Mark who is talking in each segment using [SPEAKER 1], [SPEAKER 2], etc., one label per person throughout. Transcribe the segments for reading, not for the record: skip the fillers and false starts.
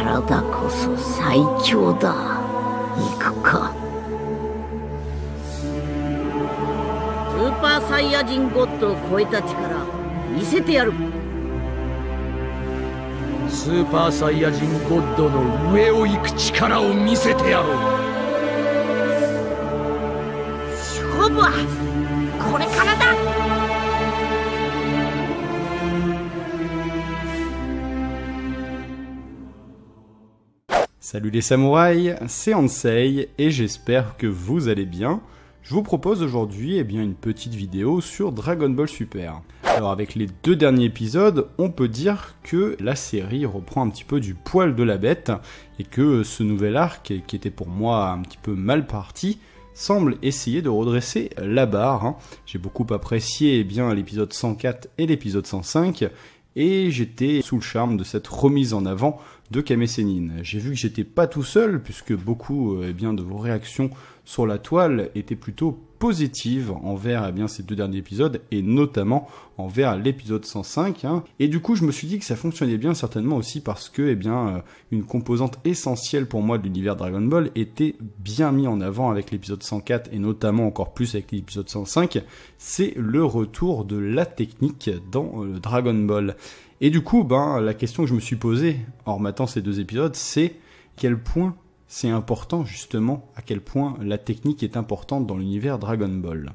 [SPEAKER 1] 体こそ最強だ。行くか。スーパーサイヤ人ゴッドを超えた力見せてやる。
[SPEAKER 2] スーパーサイヤ人ゴッドの上を行く力を見せてやろう。
[SPEAKER 1] 勝負はこれからだ。
[SPEAKER 3] Salut les samouraïs, c'est Ansei et j'espère que vous allez bien. Je vous propose aujourd'hui une petite vidéo sur Dragon Ball Super. Alors avec les 2 derniers épisodes, on peut dire que la série reprend un petit peu du poil de la bête et que ce nouvel arc, qui était pour moi un petit peu mal parti, semble essayer de redresser la barre. J'ai beaucoup apprécié l'épisode 104 et l'épisode 105 et j'étais sous le charme de cette remise en avant de Kame Sennin. J'ai vu que j'étais pas tout seul puisque beaucoup de vos réactions sur la toile étaient plutôt positives envers ces 2 derniers épisodes et notamment envers l'épisode 105. Et du coup, je me suis dit que ça fonctionnait bien certainement aussi parce que une composante essentielle pour moi de l'univers Dragon Ball était bien mis en avant avec l'épisode 104 et notamment encore plus avec l'épisode 105. C'est le retour de la technique dans Dragon Ball. Et du coup, la question que je me suis posée en rematant ces 2 épisodes, c'est quel point c'est important justement, à quel point la technique est importante dans l'univers Dragon Ball.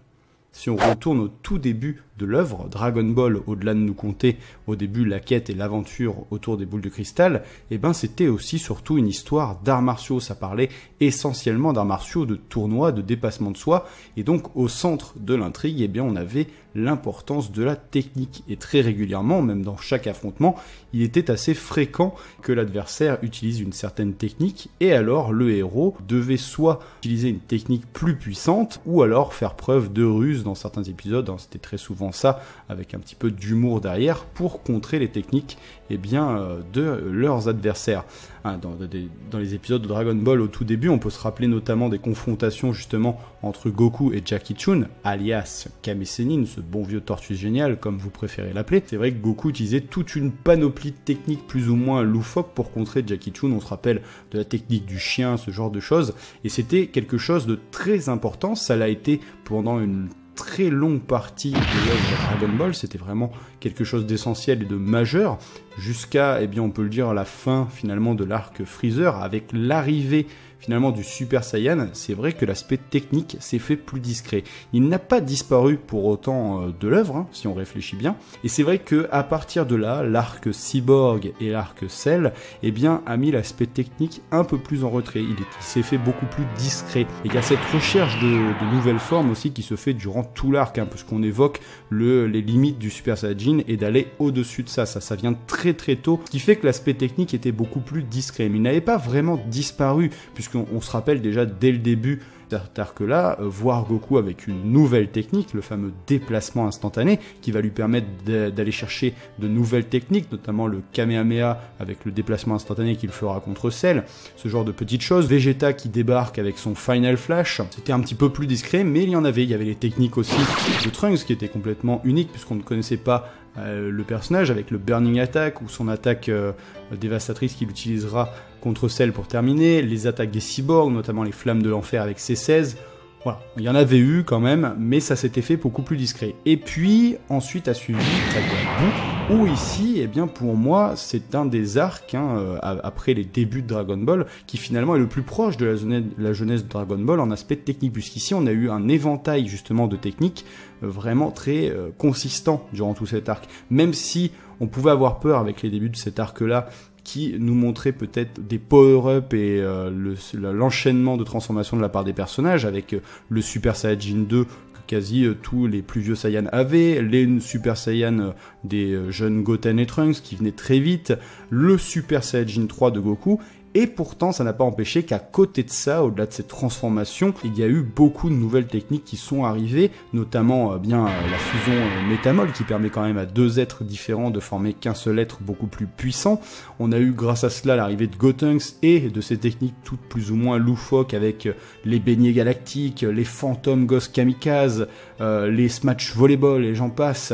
[SPEAKER 3] Si on retourne au tout début de l'œuvre, Dragon Ball, au-delà de nous compter au début la quête et l'aventure autour des boules de cristal, c'était aussi surtout une histoire d'arts martiaux. Ça parlait essentiellement d'arts martiaux, de tournois, de dépassement de soi. Et donc au centre de l'intrigue, on avait l'importance de la technique. Et très régulièrement, même dans chaque affrontement, il était assez fréquent que l'adversaire utilise une certaine technique et alors le héros devait soit utiliser une technique plus puissante ou alors faire preuve de ruse dans certains épisodes. C'était très souvent ça, avec un petit peu d'humour derrière, pour contrer les techniques de leurs adversaires. Dans les épisodes de Dragon Ball au tout début, on peut se rappeler notamment des confrontations justement entre Goku et Jackie Chun, alias Kame Sennin, ce bon vieux tortue génial comme vous préférez l'appeler. C'est vrai que Goku utilisait toute une panoplie de techniques plus ou moins loufoques pour contrer Jackie Chun. On se rappelle de la technique du chien, ce genre de choses, et c'était quelque chose de très important. Ça l'a été pendant une très longue partie de l'œuvre de Dragon Ball, c'était vraiment quelque chose d'essentiel et de majeur, jusqu'à, on peut le dire, la fin finalement de l'arc Freezer, avec l'arrivée finalement du Super Saiyan. C'est vrai que l'aspect technique s'est fait plus discret. Il n'a pas disparu pour autant de l'œuvre, si on réfléchit bien, et c'est vrai que à partir de là, l'arc Cyborg et l'arc Cell, a mis l'aspect technique un peu plus en retrait. Il s'est fait beaucoup plus discret. Et il y a cette recherche de nouvelles formes aussi qui se fait durant tout l'arc, puisqu'on évoque les limites du Super Saiyajin et d'aller au-dessus de ça. Ça vient très très tôt, ce qui fait que l'aspect technique était beaucoup plus discret. Mais il n'avait pas vraiment disparu, puisqu'on se rappelle déjà dès le début cet arc-là, voir Goku avec une nouvelle technique, le fameux déplacement instantané, qui va lui permettre d'aller chercher de nouvelles techniques, notamment le Kamehameha avec le déplacement instantané qu'il fera contre Cell, ce genre de petites choses. Vegeta qui débarque avec son Final Flash, c'était un petit peu plus discret, mais il y avait les techniques aussi de Trunks qui étaient complètement uniques, puisqu'on ne connaissait pas le personnage avec le Burning Attack ou son attaque dévastatrice qu'il utilisera contre Cell pour terminer, les attaques des cyborgs, notamment les flammes de l'enfer avec C16. Voilà, il y en avait eu quand même, mais ça s'était fait beaucoup plus discret. Et puis, ensuite a suivi Dragon Ball, où ici, pour moi, c'est un des arcs, après les débuts de Dragon Ball, qui finalement est le plus proche de la jeunesse de Dragon Ball en aspect technique, puisqu'ici, on a eu un éventail, justement, de techniques vraiment très consistant durant tout cet arc. Même si on pouvait avoir peur avec les débuts de cet arc-là, qui nous montrait peut-être des power-up et l'enchaînement de transformation de la part des personnages, avec le Super Saiyajin 2 que quasi tous les plus vieux Saiyans avaient, les Super Saiyans des jeunes Goten et Trunks qui venaient très vite, le Super Saiyajin 3 de Goku. Et pourtant, ça n'a pas empêché qu'à côté de ça, au-delà de cette transformation, il y a eu beaucoup de nouvelles techniques qui sont arrivées, notamment la fusion métamol qui permet quand même à 2 êtres différents de former qu'un seul être beaucoup plus puissant. On a eu grâce à cela l'arrivée de Gotenks et de ces techniques toutes plus ou moins loufoques avec les beignets galactiques, les fantômes Ghost Kamikaze, les Smash Volleyball et j'en passe,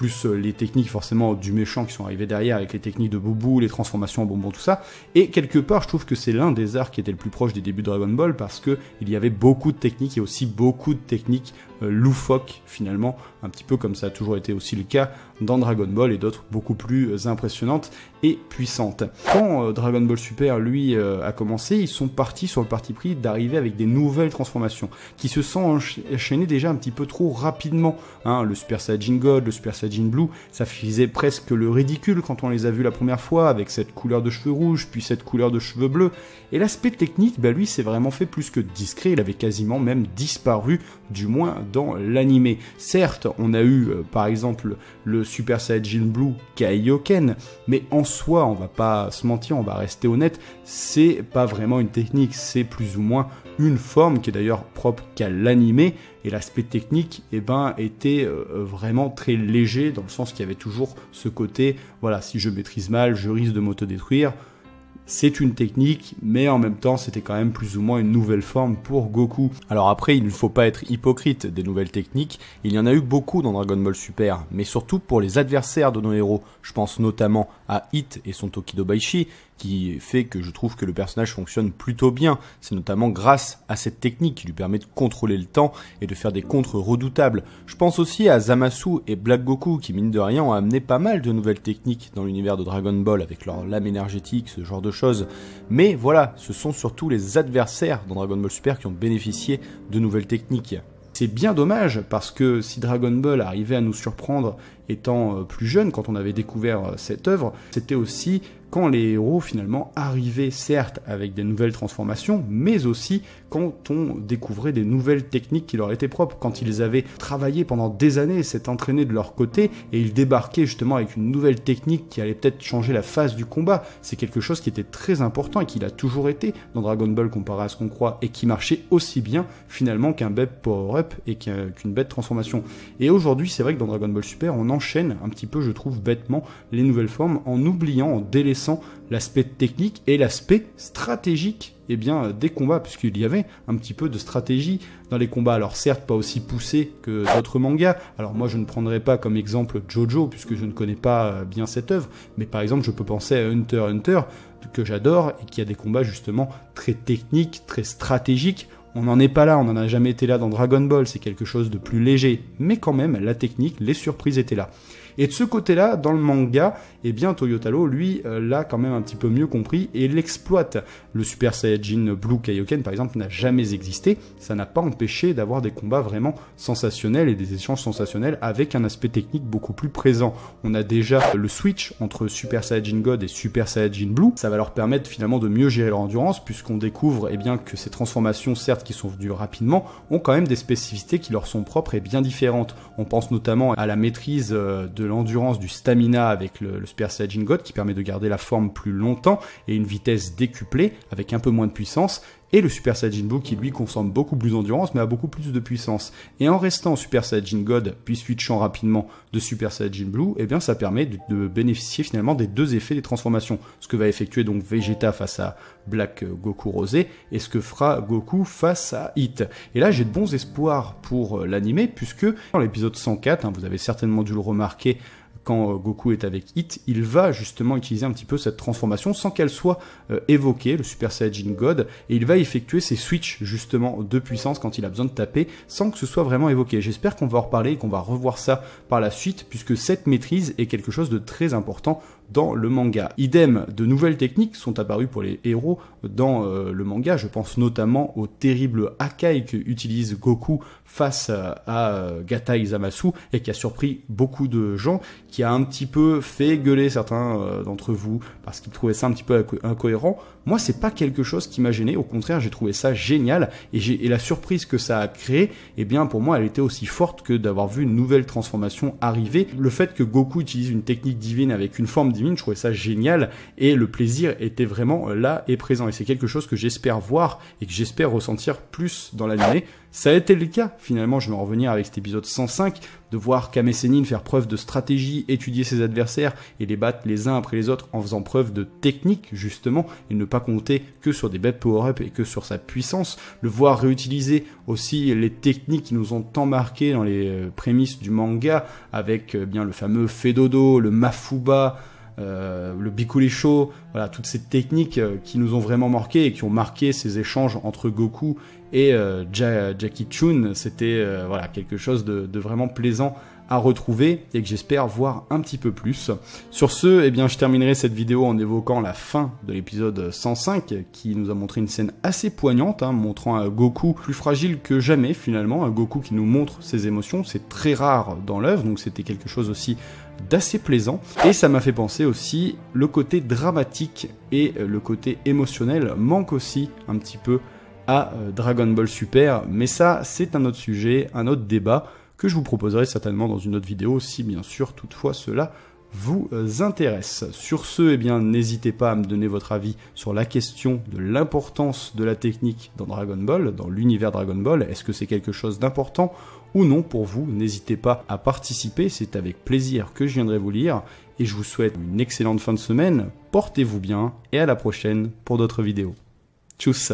[SPEAKER 3] plus les techniques forcément du méchant qui sont arrivées derrière avec les techniques de Boubou, les transformations en bonbon, tout ça. Et quelque part, je trouve que c'est l'un des arcs qui était le plus proche des débuts de Dragon Ball parce que il y avait beaucoup de techniques et aussi beaucoup de techniques loufoques finalement, un petit peu comme ça a toujours été aussi le cas dans Dragon Ball et d'autres beaucoup plus impressionnantes et puissantes. Quand Dragon Ball Super lui a commencé, ils sont partis sur le parti pris d'arriver avec des nouvelles transformations qui se sont enchaînées déjà un petit peu trop rapidement. Hein, le Super Saiyajin God, le Super Saiyajin Blue, ça faisait presque le ridicule quand on les a vus la première fois avec cette couleur de cheveux rouges puis cette couleur de cheveux bleus. Et l'aspect technique, bah lui, c'est vraiment fait plus que discret, il avait quasiment même disparu, du moins dans l'animé. Certes, on a eu par exemple le Super Saiyajin Blue Kaioken, mais en soi, on va pas se mentir, on va rester honnête, c'est pas vraiment une technique, c'est plus ou moins une forme qui est d'ailleurs propre qu'à l'animé, et l'aspect technique était vraiment très léger, dans le sens qu'il y avait toujours ce côté, voilà, si je maîtrise mal, je risque de m'autodétruire. C'est une technique, mais en même temps, c'était quand même plus ou moins une nouvelle forme pour Goku. Alors après, il ne faut pas être hypocrite des nouvelles techniques. Il y en a eu beaucoup dans Dragon Ball Super, mais surtout pour les adversaires de nos héros. Je pense notamment à Hit et son Tokido Baishi, qui fait que je trouve que le personnage fonctionne plutôt bien. C'est notamment grâce à cette technique qui lui permet de contrôler le temps et de faire des contres redoutables. Je pense aussi à Zamasu et Black Goku qui, mine de rien, ont amené pas mal de nouvelles techniques dans l'univers de Dragon Ball avec leur lame énergétique, ce genre de choses. Mais voilà, ce sont surtout les adversaires dans Dragon Ball Super qui ont bénéficié de nouvelles techniques. C'est bien dommage parce que si Dragon Ball arrivait à nous surprendre étant plus jeune, quand on avait découvert cette œuvre, c'était aussi quand les héros finalement arrivaient certes avec des nouvelles transformations, mais aussi quand on découvrait des nouvelles techniques qui leur étaient propres, quand ils avaient travaillé pendant des années, s'étaient entraînés de leur côté, et ils débarquaient justement avec une nouvelle technique qui allait peut-être changer la phase du combat. C'est quelque chose qui était très important et qui l'a toujours été dans Dragon Ball comparé à ce qu'on croit, et qui marchait aussi bien finalement qu'un bête power-up et qu'une bête transformation. Et aujourd'hui, c'est vrai que dans Dragon Ball Super, on enchaîne un petit peu, je trouve, bêtement les nouvelles formes en oubliant, en délaissant l'aspect technique et l'aspect stratégique des combats, puisqu'il y avait un petit peu de stratégie dans les combats. Alors certes, pas aussi poussé que d'autres mangas. Alors moi, je ne prendrai pas comme exemple Jojo, puisque je ne connais pas bien cette œuvre, mais par exemple, je peux penser à Hunter x Hunter, que j'adore, et qui a des combats justement très techniques, très stratégiques. On n'en est pas là, on n'en a jamais été là dans Dragon Ball, c'est quelque chose de plus léger, mais quand même, la technique, les surprises étaient là. Et de ce côté-là, dans le manga, Toyotaro, lui, l'a quand même un petit peu mieux compris et l'exploite. Le Super Saiyajin Blue Kaioken, par exemple, n'a jamais existé. Ça n'a pas empêché d'avoir des combats vraiment sensationnels et des échanges sensationnels avec un aspect technique beaucoup plus présent. On a déjà le switch entre Super Saiyajin God et Super Saiyajin Blue. Ça va leur permettre finalement de mieux gérer leur endurance, puisqu'on découvre que ces transformations, certes qui sont venues rapidement, ont quand même des spécificités qui leur sont propres et bien différentes. On pense notamment à la maîtrise de l'endurance, du stamina avec le Super Saiyajin God qui permet de garder la forme plus longtemps et une vitesse décuplée avec un peu moins de puissance, et le Super Saiyajin Blue qui lui consomme beaucoup plus d'endurance mais a beaucoup plus de puissance. Et en restant Super Saiyajin God puis switchant rapidement de Super Saiyajin Blue, ça permet de bénéficier finalement des deux effets des transformations. Ce que va effectuer donc Vegeta face à Black Goku Rosé et ce que fera Goku face à Hit. Et là j'ai de bons espoirs pour l'animé, puisque dans l'épisode 104, vous avez certainement dû le remarquer, quand Goku est avec Hit, il va justement utiliser un petit peu cette transformation sans qu'elle soit évoquée, le Super Saiyajin God, et il va effectuer ses switches justement de puissance quand il a besoin de taper, sans que ce soit vraiment évoqué. J'espère qu'on va en reparler et qu'on va revoir ça par la suite, puisque cette maîtrise est quelque chose de très important dans le manga. Idem, de nouvelles techniques sont apparues pour les héros dans le manga. Je pense notamment au terrible Hakai que utilise Goku face à Gatai Zamasu et qui a surpris beaucoup de gens, qui a un petit peu fait gueuler certains d'entre vous parce qu'ils trouvaient ça un petit peu incohérent. Moi, c'est pas quelque chose qui m'a gêné. Au contraire, j'ai trouvé ça génial et la surprise que ça a créé, pour moi, elle était aussi forte que d'avoir vu une nouvelle transformation arriver. Le fait que Goku utilise une technique divine avec une forme divine, je trouvais ça génial et le plaisir était vraiment là et présent. Et c'est quelque chose que j'espère voir et que j'espère ressentir plus dans l'anime. Ça a été le cas, finalement, je vais en revenir avec cet épisode 105, de voir Kame Sennin faire preuve de stratégie, étudier ses adversaires et les battre les uns après les autres en faisant preuve de technique, justement, et ne pas compter que sur des bêtes power-up et que sur sa puissance. Le voir réutiliser aussi les techniques qui nous ont tant marqué dans les prémices du manga, avec bien le fameux Fedodo, le Mafuba, le Bikulisho, voilà, toutes ces techniques qui nous ont vraiment marqué et qui ont marqué ces échanges entre Goku et Jackie Chun. C'était voilà, quelque chose de vraiment plaisant à retrouver et que j'espère voir un petit peu plus. Sur ce, eh bien, je terminerai cette vidéo en évoquant la fin de l'épisode 105 qui nous a montré une scène assez poignante, montrant un Goku plus fragile que jamais finalement, un Goku qui nous montre ses émotions. C'est très rare dans l'œuvre, donc c'était quelque chose aussi d'assez plaisant, et ça m'a fait penser aussi le côté dramatique et le côté émotionnel manque aussi un petit peu à Dragon Ball Super, mais ça c'est un autre sujet, un autre débat que je vous proposerai certainement dans une autre vidéo si bien sûr toutefois cela vous intéresse. Sur ce, eh bien, n'hésitez pas à me donner votre avis sur la question de l'importance de la technique dans Dragon Ball, dans l'univers Dragon Ball. Est-ce que c'est quelque chose d'important ou non pour vous? N'hésitez pas à participer, c'est avec plaisir que je viendrai vous lire. Et je vous souhaite une excellente fin de semaine, portez-vous bien et à la prochaine pour d'autres vidéos. Tchuss!